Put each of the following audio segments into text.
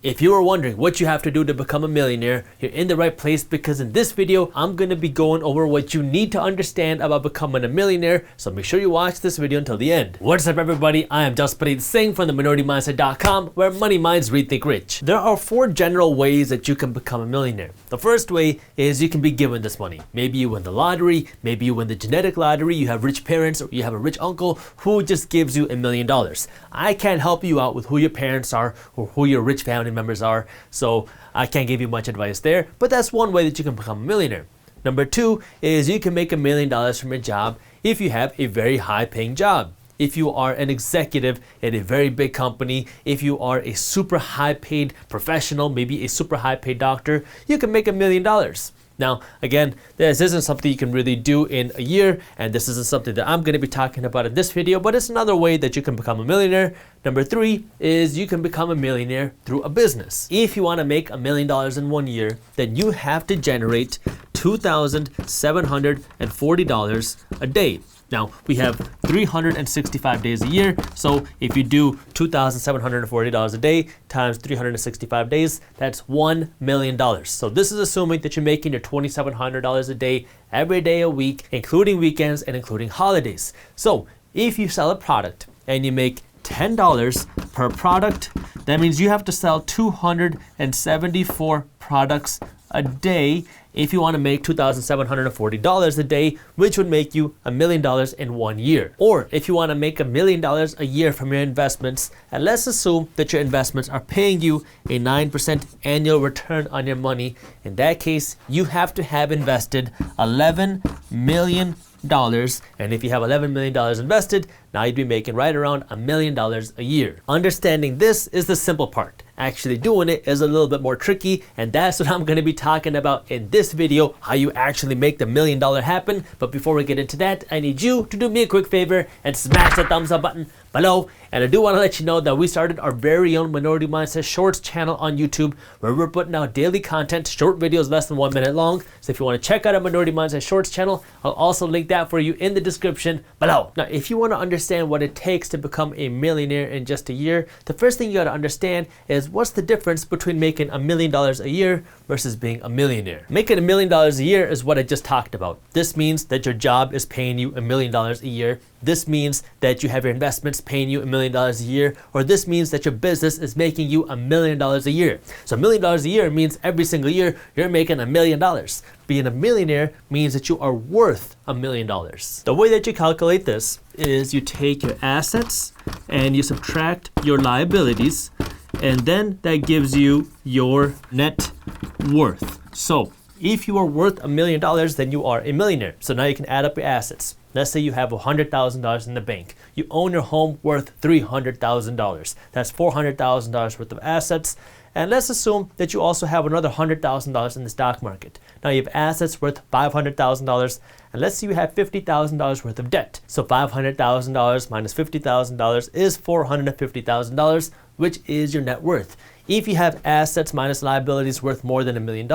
If you are wondering what you have to do to become a millionaire, you're in the right place, because in this video, I'm going to be going over what you need to understand about becoming a millionaire. So make sure you watch this video until the end. What's up, everybody? I am Jaspreet Singh from theminorityMindset.com, where money minds rethink rich. There are 4 general ways that you can become a millionaire. The first way is you can be given this money. Maybe you win the lottery, maybe you win the genetic lottery, you have rich parents, or you have a rich uncle who just gives you $1 million. I can't help you out with who your parents are or who your rich family members are, so I can't give you much advice there, but that's one way that you can become a millionaire. Number 2 is you can make $1 million from a job if you have a very high paying job. If you are an executive at a very big company, if you are a super high paid professional, maybe a super high paid doctor, you can make $1 million. Now, again, this isn't something you can really do in a year, and this isn't something that I'm going to be talking about in this video, but it's another way that you can become a millionaire. Number 3 is you can become a millionaire through a business. If you want to make $1 million in 1 year, then you have to generate $2,740 a day. Now, we have 365 days a year, so if you do $2,740 a day times 365 days, that's $1 million. So this is assuming that you're making your $2,700 a day every day a week, including weekends and including holidays. So if you sell a product and you make $10 per product, that means you have to sell 274 products a day if you want to make $2,740 a day, which would make you $1 million in 1 year. Or if you want to make $1 million a year from your investments, and let's assume that your investments are paying you a 9% annual return on your money, in that case, you have to have invested $11 million. And if you have $11 million invested, now you'd be making right around $1 million a year. Understanding this is the simple part. Actually doing it is a little bit more tricky, and that's what I'm going to be talking about in this video, how you actually make the $1 million happen. But before we get into that, I need you to do me a quick favor and smash the thumbs up button below. And I do want to let you know that we started our very own Minority Mindset Shorts channel on YouTube, where we're putting out daily content, short videos less than 1 minute long. So if you want to check out our Minority Mindset Shorts channel, I'll also link that for you in the description below. Now, if you want to understand what it takes to become a millionaire in just a year, the first thing you got to understand is what's the difference between making $1 million a year versus being a millionaire. Making $1 million a year is what I just talked about. This means that your job is paying you $1 million a year. This means that you have your investments paying you $1 million a year, or this means that your business is making you $1 million a year. So $1 million a year means every single year you're making $1 million. Being a millionaire means that you are worth $1 million. The way that you calculate this is you take your assets and you subtract your liabilities, and then that gives you your net worth. So if you are worth $1 million, then you are a millionaire. So now you can add up your assets. Let's say you have $100,000 in the bank. You own your home worth $300,000. That's $400,000 worth of assets. And let's assume that you also have another $100,000 in the stock market. Now you have assets worth $500,000, and let's say you have $50,000 worth of debt. So $500,000 minus $50,000 is $450,000, which is your net worth. If you have assets minus liabilities worth more than $1 million,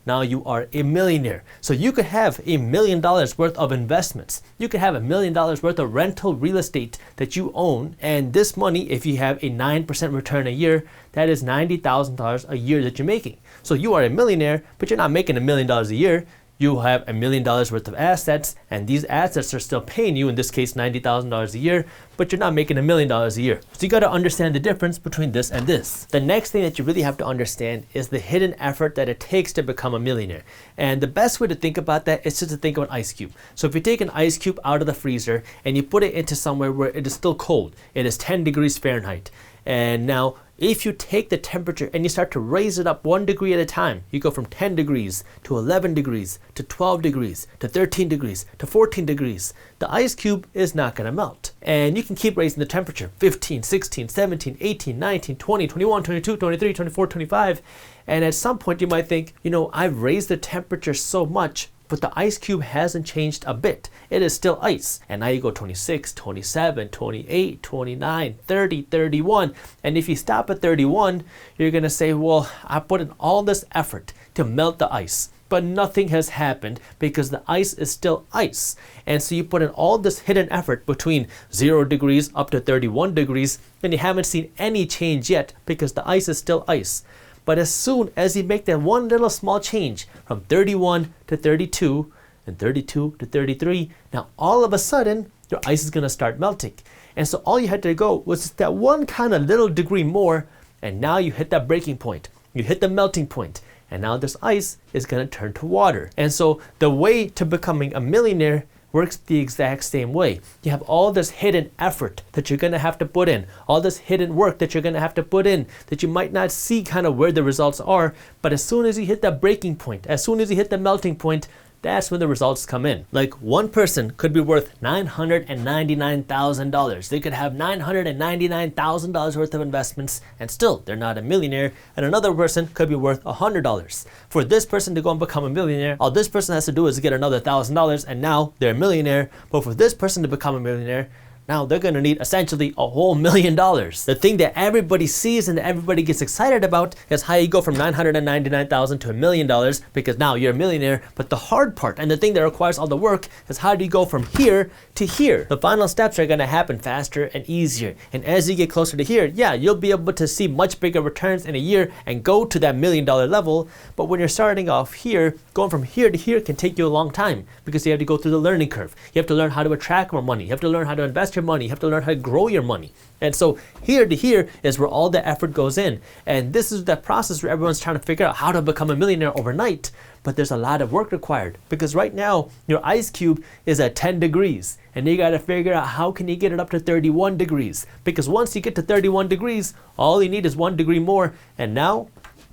now you are a millionaire. So you could have $1 million worth of investments. You could have $1 million worth of rental real estate that you own. And this money, if you have a 9% return a year, that is $90,000 a year that you're making. So you are a millionaire, but you're not making $1 million a year. You have $1 million worth of assets, and these assets are still paying you, in this case, $90,000 a year, but you're not making $1 million a year. So you got to understand the difference between this and this. The next thing that you really have to understand is the hidden effort that it takes to become a millionaire. And the best way to think about that is just to think of an ice cube. So if you take an ice cube out of the freezer and you put it into somewhere where it is still cold, it is 10 degrees Fahrenheit. And now, if you take the temperature and you start to raise it up 1 degree at a time, you go from 10 degrees to 11 degrees to 12 degrees to 13 degrees to 14 degrees, the ice cube is not going to melt. And you can keep raising the temperature 15, 16, 17, 18, 19, 20, 21, 22, 23, 24, 25. And at some point you might think, I've raised the temperature so much, but the ice cube hasn't changed a bit. It is still ice. And now you go 26, 27, 28, 29, 30, 31. And if you stop at 31, you're going to say, well, I put in all this effort to melt the ice, but nothing has happened because the ice is still ice. And so you put in all this hidden effort between 0 degrees up to 31 degrees, and you haven't seen any change yet because the ice is still ice. But as soon as you make that one little small change from 31 to 32 and 32 to 33, now all of a sudden your ice is going to start melting. And so all you had to go was just that one kind of little degree more, and now you hit that breaking point. You hit the melting point, and now this ice is going to turn to water. And so the way to becoming a millionaire works the exact same way. You have all this hidden effort that you're gonna have to put in, all this hidden work that you're gonna have to put in that you might not see kind of where the results are, but as soon as you hit that breaking point, as soon as you hit the melting point, that's when the results come in. Like one person could be worth $999,000. They could have $999,000 worth of investments and still they're not a millionaire. And another person could be worth $100. For this person to go and become a millionaire, all this person has to do is get another $1,000 and now they're a millionaire. But for this person to become a millionaire, now they're gonna need essentially a whole $1 million. The thing that everybody sees and that everybody gets excited about is how you go from $999,000 to $1 million because now you're a millionaire. But the hard part and the thing that requires all the work is how do you go from here to here? The final steps are gonna happen faster and easier. And as you get closer to here, yeah, you'll be able to see much bigger returns in a year and go to that $1 million level. But when you're starting off here, going from here to here can take you a long time because you have to go through the learning curve. You have to learn how to attract more money. You have to learn how to invest your money. You have to learn how to grow your money. And so here to here is where all the effort goes in. And this is that process where everyone's trying to figure out how to become a millionaire overnight. But there's a lot of work required because right now your ice cube is at 10 degrees and you got to figure out how can you get it up to 31 degrees. Because once you get to 31 degrees, all you need is 1 degree more. And now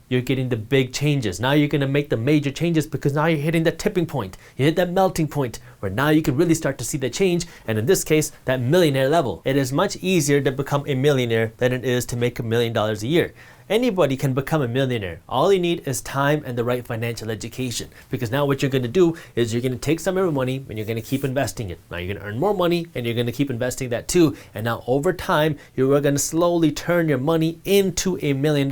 you're getting the big changes. Now you're gonna make the major changes because now you're hitting the tipping point. You hit that melting point where now you can really start to see the change. And in this case, that millionaire level. It is much easier to become a millionaire than it is to make $1 million a year. Anybody can become a millionaire. All you need is time and the right financial education. Because now what you're going to do is you're going to take some of your money and you're going to keep investing it. Now you're going to earn more money and you're going to keep investing that too. And now over time, you're going to slowly turn your money into $1 million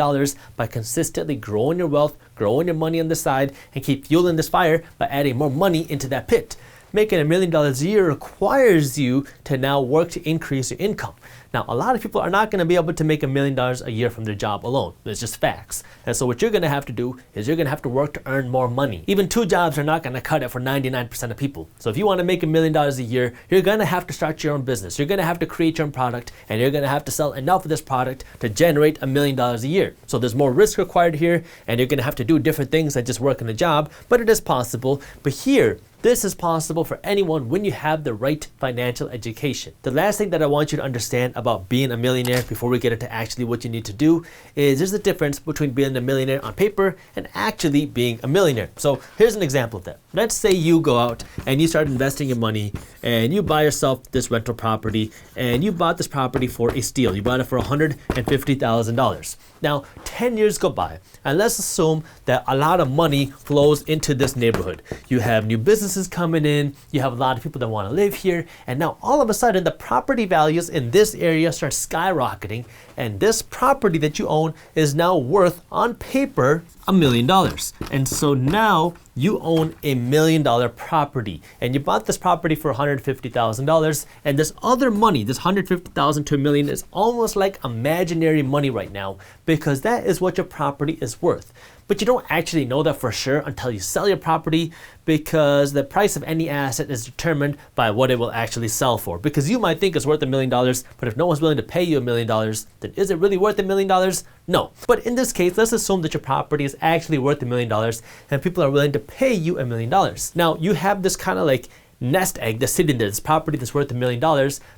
by consistently growing your wealth, growing your money on the side, and keep fueling this fire by adding more money into that pit. Making $1 million a year requires you to now work to increase your income. Now, a lot of people are not going to be able to make $1 million a year from their job alone. It's just facts. And so what you're going to have to do is you're going to have to work to earn more money. Even 2 jobs are not going to cut it for 99% of people. So if you want to make $1 million a year, you're going to have to start your own business. You're going to have to create your own product and you're going to have to sell enough of this product to generate $1 million a year. So there's more risk required here and you're going to have to do different things than just work in a job, but it is possible. But here, this is possible for anyone when you have the right financial education. The last thing that I want you to understand about being a millionaire before we get into actually what you need to do is there's a difference between being a millionaire on paper and actually being a millionaire. So here's an example of that. Let's say you go out and you start investing your money and you buy yourself this rental property and you bought this property for a steal. You bought it for $150,000. Now, 10 years go by and let's assume that a lot of money flows into this neighborhood. You have new businesses coming in, you have a lot of people that want to live here, and now all of a sudden the property values in this area start skyrocketing and this property that you own is now worth on paper $1 million. And so now you own $1 million property and you bought this property for $150,000 and this other money, this $150,000 to $1 million is almost like imaginary money right now because that is what your property is worth. But you don't actually know that for sure until you sell your property because the price of any asset is determined by what it will actually sell for. Because you might think it's worth $1 million, but if no one's willing to pay you $1 million, then is it really worth $1 million? No. But in this case, let's assume that your property is actually worth $1 million and people are willing to pay you $1 million. Now you have this kind of like nest egg that's sitting there, this property that's worth $1 million,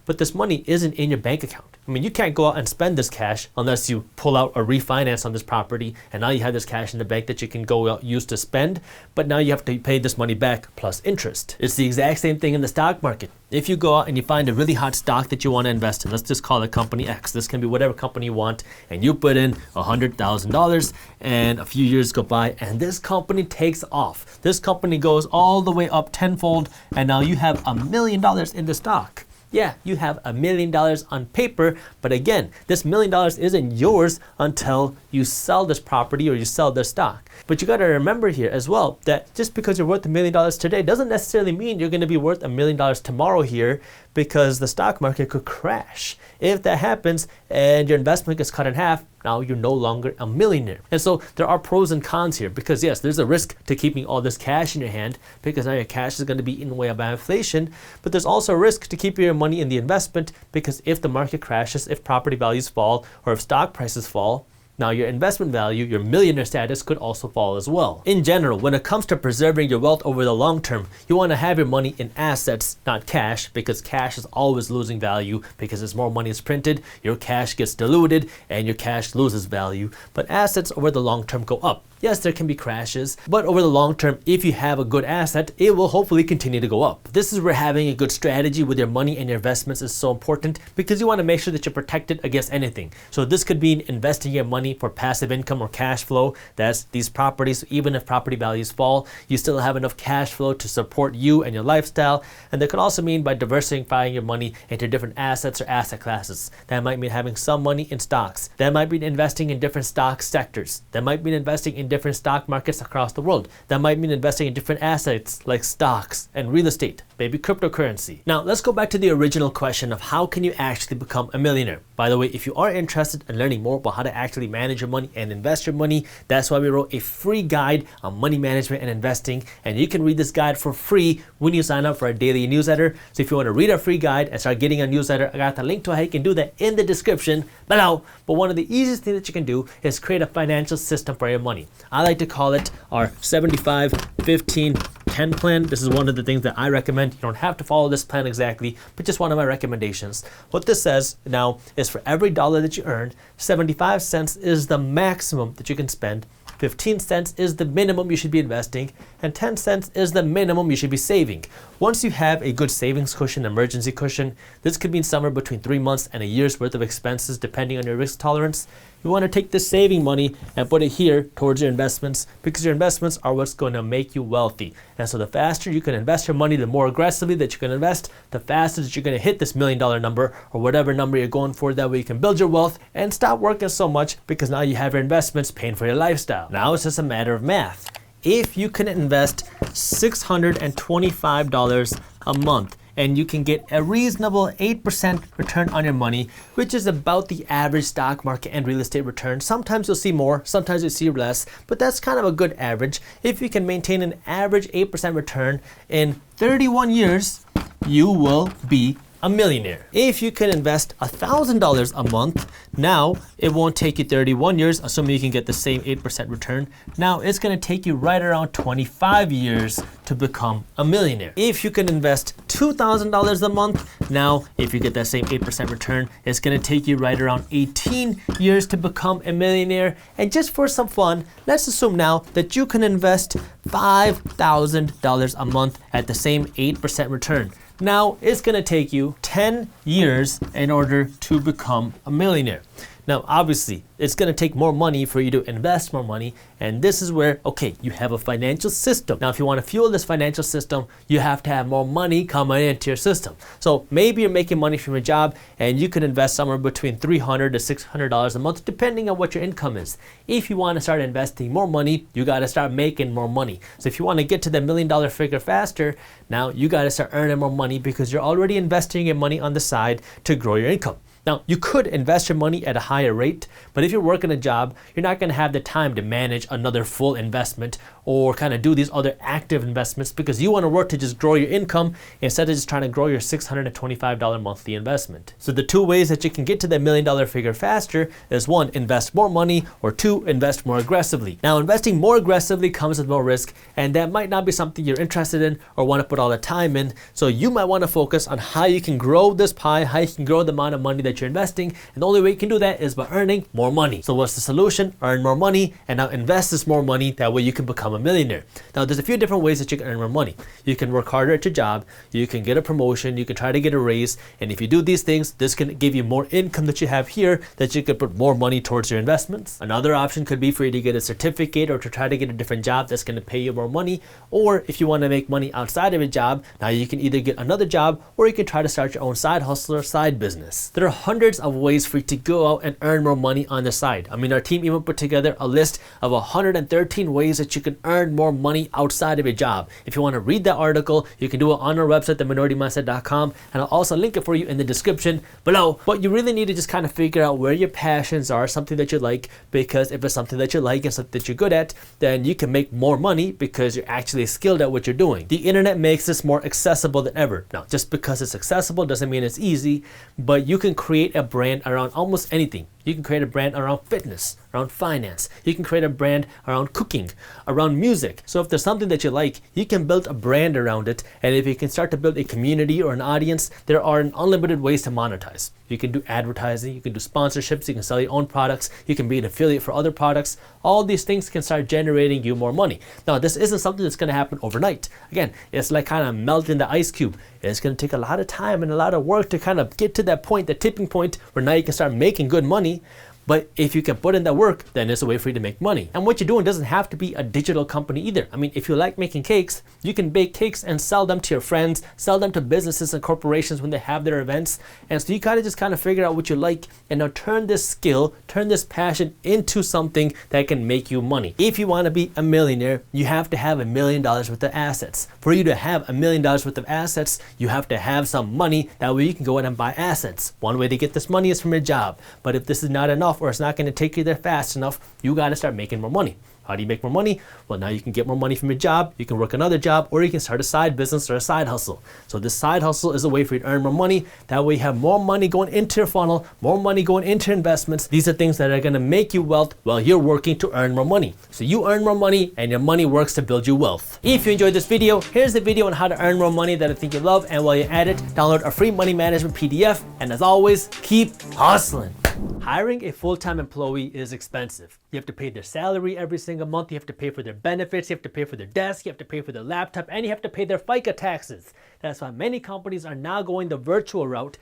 but this money isn't in your bank account. I mean, you can't go out and spend this cash unless you pull out a refinance on this property and now you have this cash in the bank that you can go out use to spend, but now you have to pay this money back plus interest. It's the exact same thing in the stock market. If you go out and you find a really hot stock that you want to invest in, let's just call it company X. This can be whatever company you want, and you put in $100,000 and a few years go by and this company takes off. This company goes all the way up tenfold and now you have $1 million in the stock. yeah, you have $1 million on paper, but again, this $1 million isn't yours until you sell this property or you sell this stock. But you got to remember here as well that just because you're worth $1 million today doesn't necessarily mean you're going to be worth $1 million tomorrow here, because the stock market could crash. If that happens and your investment gets cut in half, now you're no longer a millionaire. And so there are pros and cons here, because yes, there's a risk to keeping all this cash in your hand, because now your cash is going to be eaten away by inflation. But there's also a risk to keeping your money in the investment, because if the market crashes, if property values fall, or if stock prices fall, now your investment value, your millionaire status, could also fall as well. In general, when it comes to preserving your wealth over the long term, you want to have your money in assets, not cash, because cash is always losing value, because as more money is printed, your cash gets diluted and your cash loses value. But assets over the long term go up. Yes, there can be crashes, but over the long term, if you have a good asset, it will hopefully continue to go up. This is where having a good strategy with your money and your investments is so important, because you want to make sure that you're protected against anything. So this could mean investing your money for passive income or cash flow. That's these properties. Even if property values fall, you still have enough cash flow to support you and your lifestyle. And that could also mean by diversifying your money into different assets or asset classes. That might mean having some money in stocks. That might mean investing in different stock sectors. That might mean investing in different stock markets across the world. That might mean investing in different assets like stocks and real estate, maybe cryptocurrency. Now let's go back to the original question of how can you actually become a millionaire. By the way, if you are interested in learning more about how to actually manage your money and invest your money, that's why we wrote a free guide on money management and investing, and you can read this guide for free when you sign up for our daily newsletter. So if you want to read our free guide and start getting a newsletter, I got the link to how you can do that in the description below. But one of the easiest things that you can do is create a financial system for your money. I like to call it our 75-15-10 plan. This is one of the things that I recommend. You don't have to follow this plan exactly, but just one of my recommendations. What this says now is for every dollar that you earn, 75 cents is the maximum that you can spend, 15 cents is the minimum you should be investing, and 10 cents is the minimum you should be saving. Once you have a good savings cushion, emergency cushion, this could mean somewhere between 3 months and a year's worth of expenses depending on your risk tolerance. You want to take this saving money and put it here towards your investments, because your investments are what's going to make you wealthy. And so the faster you can invest your money, the more aggressively that you can invest, the faster that you're going to hit this $1 million number or whatever number you're going for. That way you can build your wealth and stop working so much, because now you have your investments paying for your lifestyle. Now it's just a matter of math. If you can invest $625 a month, and you can get a reasonable 8% return on your money, which is about the average stock market and real estate return. Sometimes you'll see more, sometimes you'll see less, but that's kind of a good average. If you can maintain an average 8% return in 31 years, you will be a millionaire. If you can invest $1,000 a month, now it won't take you 31 years, assuming you can get the same 8% return. Now it's going to take you right around 25 years to become a millionaire. If you can invest $2,000 a month, now if you get that same 8% return, it's going to take you right around 18 years to become a millionaire. And just for some fun, let's assume now that you can invest $5,000 a month at the same 8% return. Now it's going to take you 10 years in order to become a millionaire. Now, obviously, it's going to take more money for you to invest more money. And this is where, okay, you have a financial system. Now, if you want to fuel this financial system, you have to have more money coming into your system. So maybe you're making money from your job and you can invest somewhere between $300 to $600 a month, depending on what your income is. If you want to start investing more money, you got to start making more money. So if you want to get to the $1 million figure faster, now you got to start earning more money, because you're already investing your money on the side to grow your income. Now, you could invest your money at a higher rate, but if you're working a job, you're not going to have the time to manage another full investment or kind of do these other active investments, because you want to work to just grow your income instead of just trying to grow your $625 monthly investment. So the two ways that you can get to that $1 million figure faster is 1, invest more money, or 2, invest more aggressively. Now, investing more aggressively comes with more risk, and that might not be something you're interested in or want to put all the time in. So you might want to focus on how you can grow this pie, how you can grow the amount of money that that you're investing, and the only way you can do that is by earning more money. So what's the solution? Earn more money, and now invest this more money. That way you can become a millionaire. Now there's a few different ways that you can earn more money. You can work harder at your job, you can get a promotion, you can try to get a raise, and if you do these things, this can give you more income that you have here that you could put more money towards your investments. Another option could be for you to get a certificate or to try to get a different job that's going to pay you more money. Or if you want to make money outside of a job, now you can either get another job or you can try to start your own side hustle or side business. There are hundreds of ways for you to go out and earn more money on the side. I mean, our team even put together a list of 113 ways that you can earn more money outside of a job. If you want to read that article, you can do it on our website, theminoritymindset.com, and I'll also link it for you in the description below. But you really need to just kind of figure out where your passions are, something that you like, because if it's something that you like and something that you're good at, then you can make more money because you're actually skilled at what you're doing. The internet makes this more accessible than ever. Now, just because it's accessible doesn't mean it's easy, but you can create a brand around almost anything. You can create a brand around fitness, around finance. You can create a brand around cooking, around music. So if there's something that you like, you can build a brand around it. And if you can start to build a community or an audience, there are unlimited ways to monetize. You can do advertising, you can do sponsorships, you can sell your own products, you can be an affiliate for other products. All these things can start generating you more money. Now, this isn't something that's going to happen overnight. Again, it's like kind of melting the ice cube. It's going to take a lot of time and a lot of work to kind of get to that point, the tipping point, where now you can start making good money. But if you can put in that work, then it's a way for you to make money. And what you're doing doesn't have to be a digital company either. I mean, if you like making cakes, you can bake cakes and sell them to your friends, sell them to businesses and corporations when they have their events. And so you gotta just kind of figure out what you like and now turn this skill, turn this passion into something that can make you money. If you want to be a millionaire, you have to have $1 million worth of assets. For you to have $1 million worth of assets, you have to have some money. That way you can go in and buy assets. One way to get this money is from your job. But if this is not enough, or it's not going to take you there fast enough, you got to start making more money. How do you make more money? Well, now you can get more money from your job, you can work another job, or you can start a side business or a side hustle. So this side hustle is a way for you to earn more money. That way you have more money going into your funnel, more money going into investments. These are things that are going to make you wealth while you're working to earn more money. So you earn more money and your money works to build you wealth. If you enjoyed this video, here's the video on how to earn more money that I think you love. And while you're at it, download a free money management PDF. And as always, keep hustling. Hiring a full-time employee is expensive. You have to pay their salary every single month. You have to pay for their benefits. You have to pay for their desk. You have to pay for their laptop, and you have to pay their FICA taxes. That's why many companies are now going the virtual route